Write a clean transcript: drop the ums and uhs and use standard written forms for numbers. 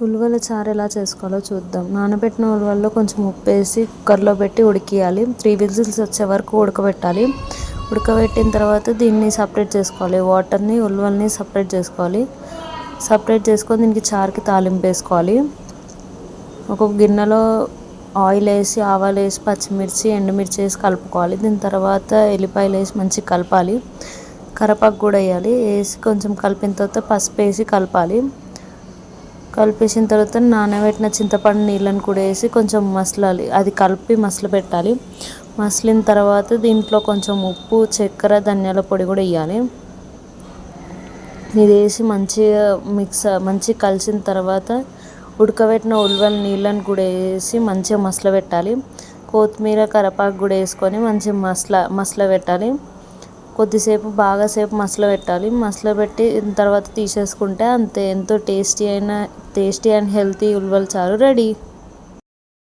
ఉలవల చారు ఎలా చేసుకోవాలో చూద్దాం. నానబెట్టిన ఉలవల్లో కొంచెం ఉప్పు వేసి కుక్కర్లో పెట్టి ఉడికియాలి. 3 విజిల్స్ వచ్చే వరకు ఉడకబెట్టాలి. ఉడకబెట్టిన తర్వాత దీన్ని సపరేట్ చేసుకోవాలి. వాటర్ని ఉలవల్ని సపరేట్ చేసుకోవాలి. సపరేట్ చేసుకొని దీనికి చారుకి తాలింపు వేసుకోవాలి. ఒక గిన్నెలో ఆయిల్ వేసి, ఆవాలు వేసి, పచ్చిమిర్చి, ఎండుమిర్చి వేసి కలుపుకోవాలి. దీని తర్వాత ఎల్లిపాయలు వేసి మంచిగా కలపాలి. కరివేపాకు కూడా వేయాలి. వేసి కొంచెం కలిపిన తర్వాత పసుపు వేసి కలపాలి. కలిపేసిన తర్వాత నానబెట్టిన చింతపండు నీళ్ళని కూడా వేసి కొంచెం మసలాలి. అది కలిపి మసలపెట్టాలి. మసలిన తర్వాత దీంట్లో కొంచెం ఉప్పు, చక్కెర, ధనియాల పొడి కూడా వేయాలి. ఇది వేసి మంచిగా కలిసిన తర్వాత ఉడకబెట్టిన ఉలవల నీళ్ళని కూడా వేసి మంచిగా మసలపెట్టాలి. కొత్తిమీర, కరివేపాకు కూడా వేసుకొని మంచిగా మసలపెట్టాలి. కొద్దిసేపు బాగాసేపు మసలపెట్టాలి. మసలపెట్టిన తర్వాత తీసేసుకుంటే అంతే, ఎంతో టేస్టీ అండ్ హెల్తీ ఉలవల చారు రెడీ.